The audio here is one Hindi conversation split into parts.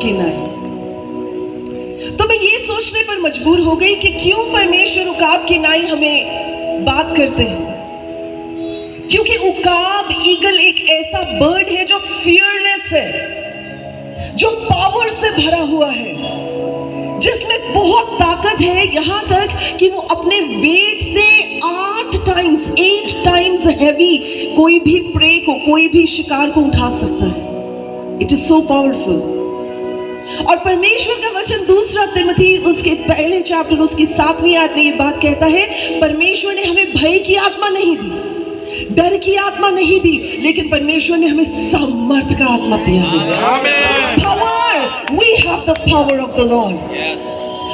की नाई। तो मैं ये सोचने पर मजबूर हो गई कि क्यों परमेश्वर उकाब की नाई हमें बात करते हैं। क्योंकि उकाब ईगल एक ऐसा बर्ड है जो फियरलेस है, जो पावर से भरा हुआ है, जिसमें बहुत ताकत है, यहां तक कि वो अपने वेट से 8 टाइम्स हैवी कोई भी प्रे को, कोई भी शिकार को उठा सकता है। It is so powerful. और परमेश्वर का वचन 2 तिमोथी उसके पहले चैप्टर उसकी 7वीं आयत में ये बात कहता है, परमेश्वर ने हमें भय की आत्मा नहीं दी, डर की आत्मा नहीं दी, लेकिन परमेश्वर ने हमें सामर्थ का आत्मा दिया है। Power, we have the power of the lord.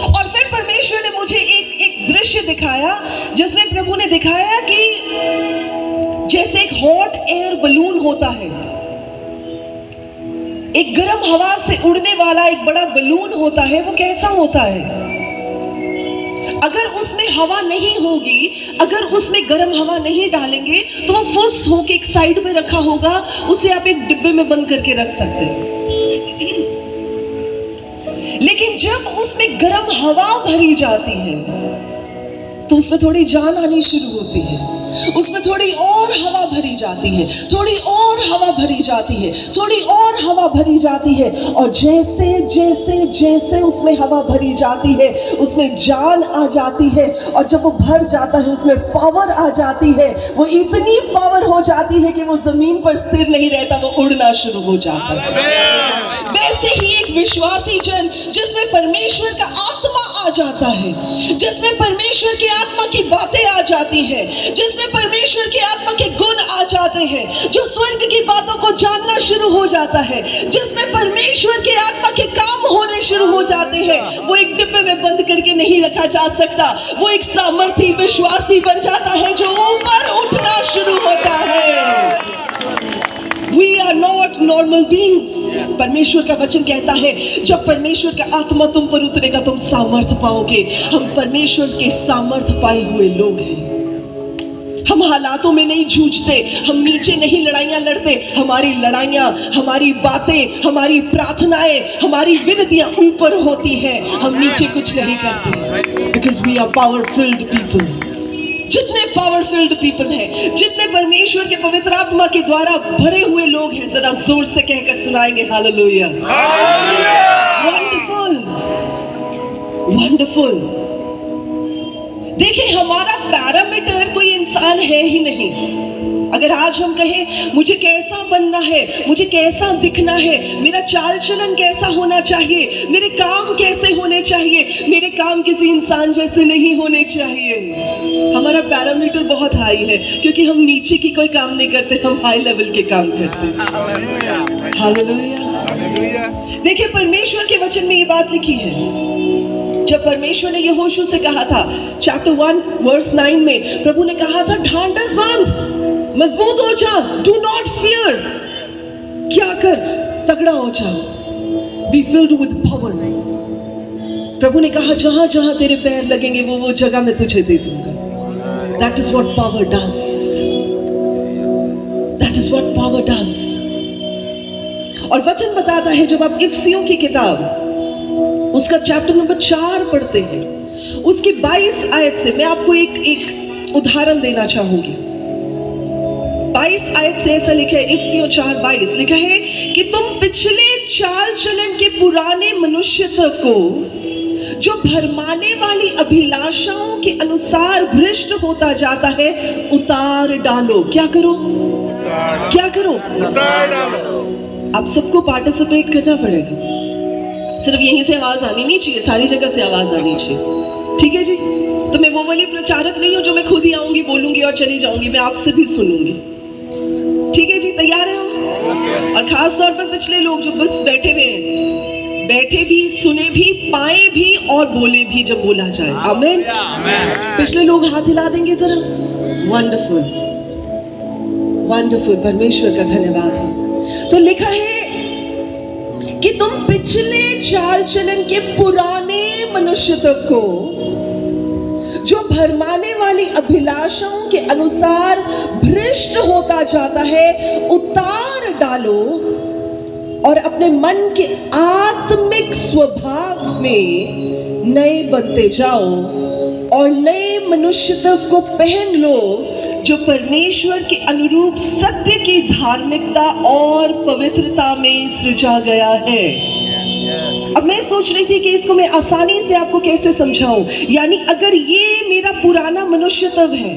और फिर परमेश्वर ने मुझे एक दृश्य दिखाया जिसमें प्रभु ने दिखाया कि जैसे एक हॉट एयर बलून होता है, एक गर्म हवा से उड़ने वाला एक बड़ा बलून होता है, वो कैसा होता है? अगर उसमें हवा नहीं होगी, अगर उसमें गर्म हवा नहीं डालेंगे तो वो फुस होके एक साइड में रखा होगा, उसे आप एक डिब्बे में बंद करके रख सकते हैं। लेकिन जब उसमें गर्म हवा भरी जाती है तो उसमें थोड़ी जान आनी शुरू होती है, उसमें थोड़ी और हवा भरी जाती है, थोड़ी और हवा भरी जाती है, थोड़ी और हवा भरी जाती है, और जैसे जैसे जैसे उसमें हवा भरी जाती है उसमें जान आ जाती है, और जब वो भर जाता है उसमें पावर आ जाती है। वो इतनी पावर हो जाती है कि वो जमीन पर स्थिर नहीं रहता, वो उड़ना शुरू हो जाता है। वैसे ही एक विश्वासी जन जिसमें परमेश्वर का आत्मा आ जाता है, जिसमें परमेश्वर की आत्मा की बातें आ जाती है, जिसमें परमेश्वर की आत्मा के गुण आ जाते हैं, जो स्वर्ग की बातों को जानना शुरू हो जाता है, जिसमें परमेश्वर के आत्मा के काम होने शुरू हो जाते हैं, वो एक डिब्बे में बंद करके नहीं रखा जा सकता। वो एक सामर्थी विश्वासी बन जाता है जो ऊपर उठना शुरू होता है। We are not normal beings. परमेश्वर का वचन कहता है जब परमेश्वर का आत्मा तुम पर उतरेगा तुम सामर्थ पाओगे। हम परमेश्वर के सामर्थ पाए हुए लोग हैं। हम हालातों में नहीं जूझते, हम नीचे नहीं लड़ाइयां लड़ते। हमारी लड़ाइयां, हमारी बातें, हमारी प्रार्थनाएं, हमारी विनतियां ऊपर होती हैं, हम नीचे कुछ नहीं करते। Because we are power filled people. जितने पावरफुल पीपल हैं, जितने परमेश्वर के पवित्र आत्मा के द्वारा भरे हुए लोग हैं, जरा जोर से कहकर सुनाएंगे हालेलुया। Wonderful, wonderful. देखिए हमारा पैरामीटर कोई इंसान है ही नहीं। अगर आज हम कहें मुझे कैसा बनना है, मुझे कैसा दिखना है, मेरा चाल चलन कैसा होना चाहिए, मेरे काम कैसे होने चाहिए, मेरे काम किसी इंसान जैसे नहीं होने चाहिए। हमारा पैरामीटर बहुत हाई है क्योंकि हम नीचे की कोई काम नहीं करते, हम हाई लेवल के काम करते हैं। हालेलुया। देखिए परमेश्वर के वचन में ये बात लिखी है। जब परमेश्वर ने यहोशू से कहा था चैप्टर 1 वर्स 9 में, प्रभु ने कहा था ढांढस बांध, मजबूत हो जा, डू नॉट फियर। क्या कर, तगड़ा हो जा, बी फिल्ड विद पावर। प्रभु ने कहा जहां जहां तेरे पैर लगेंगे वो जगह मैं तुझे दे दूंगा। That is what power does, that is what power does. और वचन बताता है, जब आप इफिसियों की किताब उसका चैप्टर नंबर 4 पढ़ते हैं, उसकी 22 आयत से मैं आपको एक उदाहरण देना चाहूंगी। 22 आयत से ऐसा लिखा है, इफिसियों 4:22 लिखा है कि तुम पिछले चाल चलन के पुराने मनुष्यत्व को जो भरमाने वाली अभिलाषाओं के अनुसार भ्रष्ट होता जाता है उतार डालो। क्या करो? क्या करो? उतार डालो। आप सबको पार्टिसिपेट करना पड़ेगा, सिर्फ यहीं से आवाज आनी नहीं चाहिए, सारी जगह से आवाज आनी चाहिए। ठीक है जी? तो मैं वो वाली प्रचारक नहीं हूं जो मैं खुद ही आऊंगी, बोलूंगी और चली जाऊंगी, मैं आपसे भी सुनूंगी। ठीक है जी? तैयार है हो? और खास तौर पर पिछले लोग जो बस बैठे हुए हैं, बैठे भी, सुने भी, पाए भी और बोले भी जब बोला जाए। आमीन। पिछले लोग हाथ हिला देंगे जरा। वंडरफुल, वंडरफुल, परमेश्वर का धन्यवाद है। तो लिखा है कि तुम पिछले चाल चलन के पुराने मनुष्यत्व को जो भरमाने वाली अभिलाषाओं के अनुसार भ्रष्ट होता जाता है उतार डालो और अपने मन के आत्मिक स्वभाव में नए बनते जाओ और नए मनुष्यत्व को पहन लो जो परमेश्वर के अनुरूप सत्य की धार्मिकता और पवित्रता में सृजा गया है। अब मैं सोच रही थी कि इसको मैं आसानी से आपको कैसे समझाऊं। यानी अगर ये मेरा पुराना मनुष्यत्व है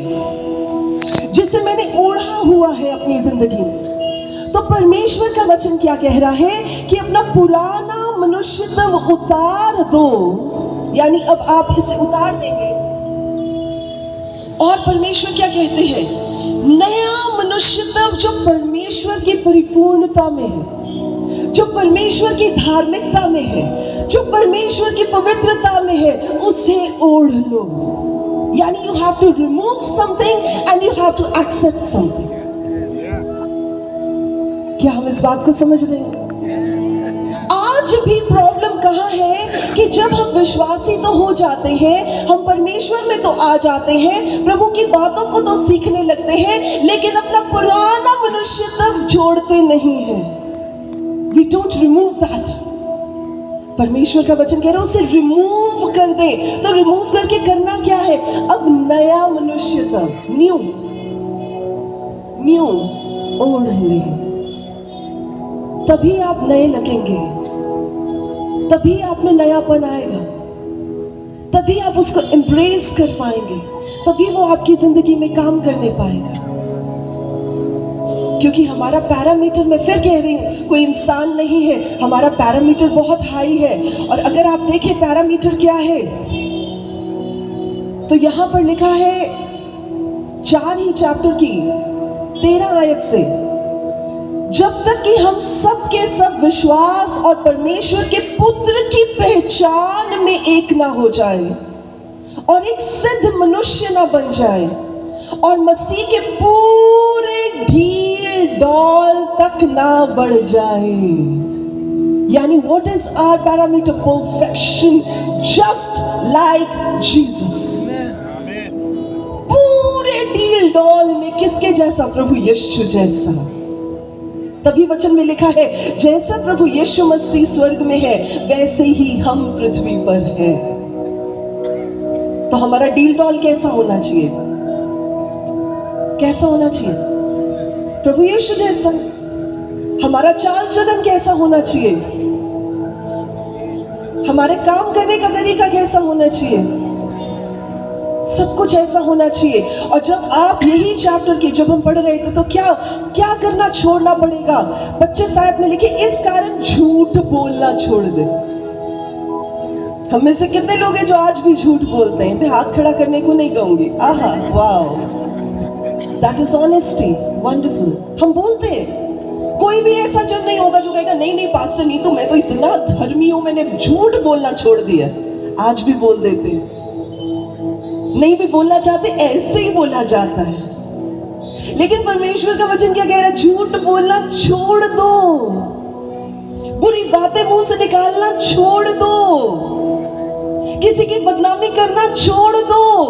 जिसे मैंने ओढ़ा हुआ है अपनी जिंदगी में, तो परमेश्वर का वचन क्या कह रहा है कि अपना पुराना मनुष्यत्व उतार दो। यानी अब आप इसे उतार देंगे और परमेश्वर क्या कहते हैं, नया मनुष्यत्व जो परमेश्वर की परिपूर्णता में है, जो परमेश्वर की धार्मिकता में है, जो परमेश्वर की पवित्रता में है, उसे ओढ़ लो। यानी you have to remove something and you have to accept something. क्या हम इस बात को समझ रहे हैं? आज भी प्रॉब्लम कहाँ है कि जब हम विश्वासी तो हो जाते हैं, हम परमेश्वर में तो आ जाते हैं, प्रभु की बातों को तो सीखने लगते हैं, लेकिन अपना पुराना मनुष्यत्व जोड़ते नहीं हैं। We don't remove that. परमेश्वर का वचन कह रहा है उसे रिमूव कर दे। तो रिमूव करके करना क्या है? अब नया मनुष्यत्व, न्यू ओढ़ ले। तभी आप नए लगेंगे, तभी आप में नयापन आएगा, तभी आप उसको एम्ब्रेस कर पाएंगे, तभी वो आपकी जिंदगी में काम करने पाएगा। क्योंकि हमारा पैरामीटर, मैं फिर कह रही हूँ, कोई इंसान नहीं है, हमारा पैरामीटर बहुत हाई है। और अगर आप देखें पैरामीटर क्या है, तो यहां पर लिखा है 4 ही चैप्टर की 13 आयत से, जब तक कि हम सब के सब विश्वास और परमेश्वर के पुत्र की पहचान में एक ना हो जाए और एक सिद्ध मनुष्य ना बन जाए और मसीह के पूरे ढील डौल तक ना बढ़ जाए। यानी what is our parameter? Perfection, just like Jesus. पूरे ढील डौल में किसके जैसा? प्रभु यीशु जैसा। तभी वचन में लिखा है, जैसा प्रभु यीशु मसीह स्वर्ग में है वैसे ही हम पृथ्वी पर हैं। तो हमारा डील डॉल कैसा होना चाहिए? कैसा होना चाहिए? प्रभु यीशु जैसा। हमारा चाल चलन कैसा होना चाहिए? हमारे काम करने का तरीका कैसा होना चाहिए? सब कुछ ऐसा होना चाहिए। और जब आप यही चैप्टर की जब हम पढ़ रहे थे, तो क्या क्या करना छोड़ना पड़ेगा? 25 आयत में लिखे, इस कारण झूठ बोलना छोड़ दे। हम में से कितने लोग हैं जो आज भी झूठ बोलते हैं? मैं हाथ खड़ा करने को नहीं कहूंगी। आहा, wow, that is honesty, wonderful. हम बोलते हैं। कोई भी ऐसा जन नहीं होगा जो कहेगा नहीं नहीं पास्टर नहीं, तो मैं तो इतना धर्मी हूं, मैंने झूठ बोलना छोड़ दिया। आज भी बोल देते हैं, नहीं भी बोलना चाहते, ऐसे ही बोला जाता है। लेकिन परमेश्वर का वचन क्या कह रहा है? झूठ बोलना छोड़ दो, बुरी बातें मुंह से निकालना छोड़ दो, किसी की बदनामी करना छोड़ दो,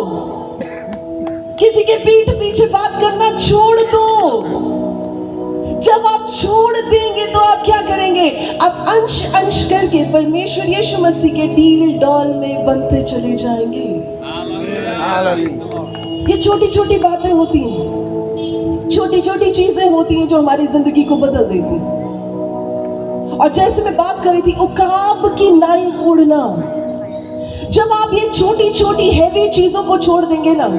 किसी के पीठ पीछे बात करना छोड़ दो। जब आप छोड़ देंगे तो आप क्या करेंगे? आप अंश अंश करके परमेश्वर यीशु मसीह के डील डॉल में बनते चले जाएंगे। ये छोटी छोटी बातें होती हैं, छोटी छोटी चीजें होती हैं जो हमारी जिंदगी को बदल देती हैं। और जैसे मैं बात कर रही थी, उकाब की नाई उड़ना, जब आप ये छोटी छोटी हैवी चीजों को छोड़ देंगे ना,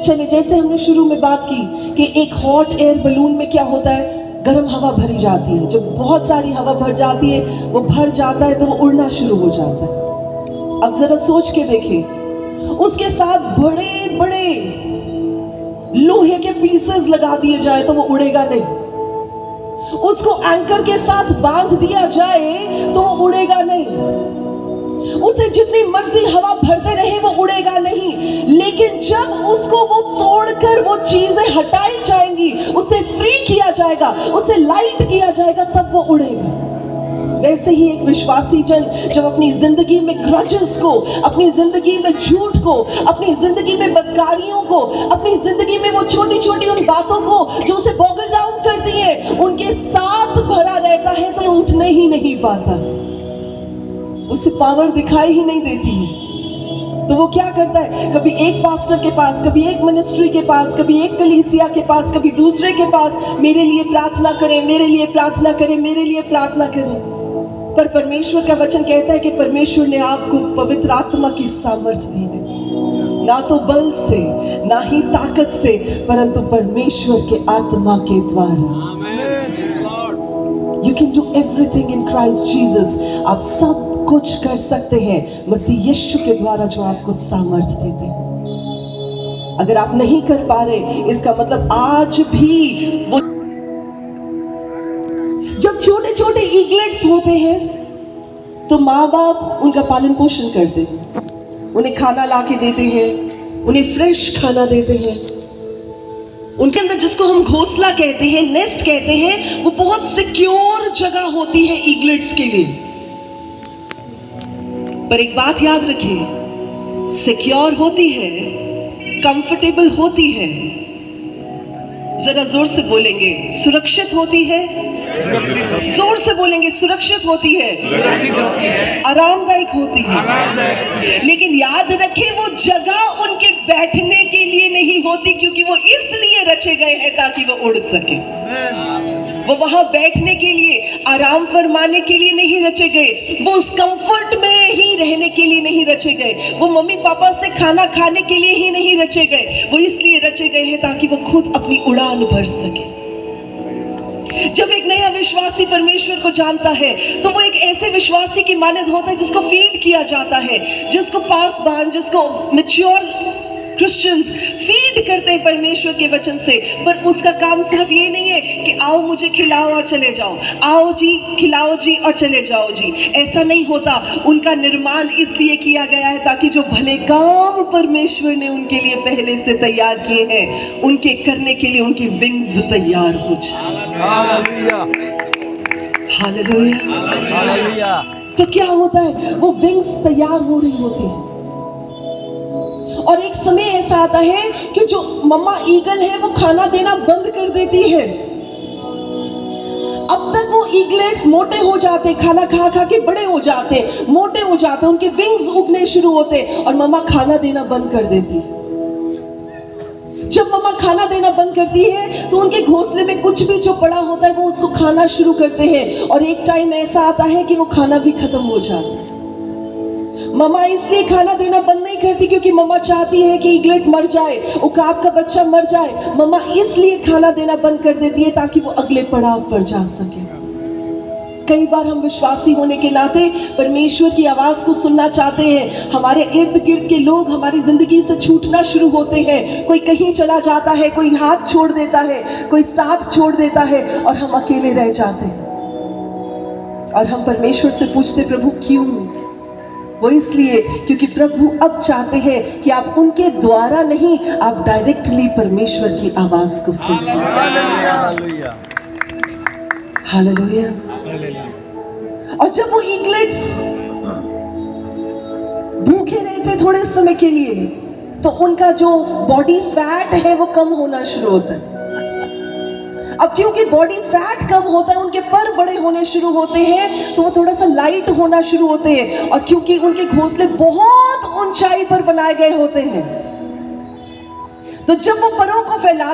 चलिए जैसे हमने शुरू में बात की कि एक हॉट एयर बलून में क्या होता है? गर्म हवा भरी जाती है। जब बहुत सारी हवा भर जाती है, वो भर जाता है तो वो उड़ना शुरू हो जाता है। अब जरा सोच के देखें, उसके साथ बड़े बड़े लोहे के पीसेस लगा दिए जाए तो वो उड़ेगा नहीं। उसको एंकर के साथ बांध दिया जाए तो वो उड़ेगा नहीं। उसे जितनी मर्जी हवा भरते रहे वो उड़ेगा नहीं। लेकिन जब उसको वो तोड़कर वो चीजें हटाई जाएंगी, उसे फ्री किया जाएगा, उसे लाइट किया जाएगा, तब वो उड़ेगा। वैसे ही एक विश्वासी जन जब अपनी जिंदगी में ग्रजेस को, अपनी जिंदगी में झूठ को, अपनी जिंदगी में बदकारियों को, अपनी जिंदगी में वो छोटी छोटी उन बातों को जो उसे बॉगल डाउन करती है, उनके साथ भरा रहता है तो वो उठने ही नहीं पाता, उसे पावर दिखाई ही नहीं देती है। तो वो क्या करता है, कभी एक पास्टर के पास, कभी एक मिनिस्ट्री के पास, कभी एक कलीसिया के पास, कभी दूसरे के पास, मेरे लिए प्रार्थना करें, मेरे लिए प्रार्थना करें, मेरे लिए प्रार्थना करें। पर परमेश्वर का वचन कहता है कि परमेश्वर ने आपको पवित्र आत्मा की सामर्थ्य दी है, ना तो बल से, ना ही ताकत से, परंतु परमेश्वर के आत्मा के द्वारा। You can do everything in Christ Jesus. आप सब कुछ कर सकते हैं मसीह यीशु के द्वारा जो आपको सामर्थ्य देते हैं। अगर आप नहीं कर पा रहे, इसका मतलब आज भी वो, जब छोटे छोटे ईगलेट्स होते हैं तो माँ बाप उनका पालन पोषण करते हैं, उन्हें खाना ला के देते हैं, उन्हें फ्रेश खाना देते हैं। उनके अंदर जिसको हम घोंसला कहते हैं, नेस्ट कहते हैं, वो बहुत सिक्योर जगह होती है ईगलेट्स के लिए। पर एक बात याद रखिए, सिक्योर होती है, कंफर्टेबल होती है, जरा जोर से बोलेंगे, सुरक्षित होती है, जोर से बोलेंगे, सुरक्षित होती है, आरामदायक होती है। लेकिन याद रखें, वो जगह उनके बैठने के लिए नहीं होती, क्योंकि वो इसलिए रचे गए हैं ताकि वो उड़ सके। वो वहां बैठने के लिए, आराम फरमाने के लिए नहीं रचे गए, वो उस कंफर्ट में ही रहने के लिए नहीं रचे गए, वो मम्मी पापा से खाना खाने के लिए ही नहीं रचे गए, वो इसलिए रचे गए हैं ताकि वो खुद अपनी उड़ान भर सके। जब एक नया विश्वासी परमेश्वर को जानता है तो वो एक ऐसे विश्वासी की मानद होता है जिसको फीड किया जाता है, जिसको पासबान, जिसको मैच्योर क्रिश्चियंस फीड करते हैं परमेश्वर के वचन से। पर उसका काम सिर्फ ये नहीं है कि आओ मुझे खिलाओ और चले जाओ, आओ जी खिलाओ जी और चले जाओ जी, ऐसा नहीं होता। उनका निर्माण इसलिए किया गया है ताकि जो भले काम परमेश्वर ने उनके लिए पहले से तैयार किए हैं, उनके करने के लिए उनकी विंग्स तैयार हो जाए। हालेलुया। तो क्या होता है, वो विंग्स तैयार हो रही होती है और एक समय ऐसा आता है कि जो मम्मा ईगल है वो खाना देना बंद कर देती है। अब तक वो ईगलेट्स मोटे हो जाते, खाना खा खा के बड़े हो जाते, मोटे हो जाते, उनके विंग्स उगने शुरू होते और मम्मा खाना देना बंद कर देती है। जब मम्मा खाना देना बंद करती है तो उनके घोंसले में कुछ भी जो पड़ा होता है वो उसको खाना शुरू करते हैं और एक टाइम ऐसा आता है कि वो खाना भी खत्म हो जाता है। मम्मा इसलिए खाना देना बंद नहीं करती क्योंकि मम्मा चाहती है कि ईगलेट मर जाए, उकाब का बच्चा मर जाए। मम्मा इसलिए खाना देना बंद कर देती है ताकि वो अगले पड़ाव पर जा सके। कई बार हम विश्वासी होने के नाते परमेश्वर की आवाज को सुनना चाहते हैं, हमारे इर्द गिर्द के लोग हमारी जिंदगी से छूटना शुरू होते हैं, कोई कहीं चला जाता है, कोई हाथ छोड़ देता है, कोई साथ छोड़ देता है और हम अकेले रह जाते हैं। और हम परमेश्वर से पूछते, प्रभु क्यों? वो इसलिए क्योंकि प्रभु अब चाहते हैं कि आप उनके द्वारा नहीं, आप डायरेक्टली परमेश्वर की आवाज को सुन सकें। हालेलुया। और जब वो ईगलेट्स भूखे रहते थोड़े समय के लिए तो उनका जो बॉडी फैट है वो कम होना शुरू होता है। अब क्योंकि बॉडी फैट कम होता है, उनके पर बड़े होने शुरू होते हैं तो वो थोड़ा सा लाइट होना शुरू होते हैं। और क्योंकि उनके घोंसले बहुत ऊंचाई पर बनाए गए होते हैं तो जब वो परों को फैला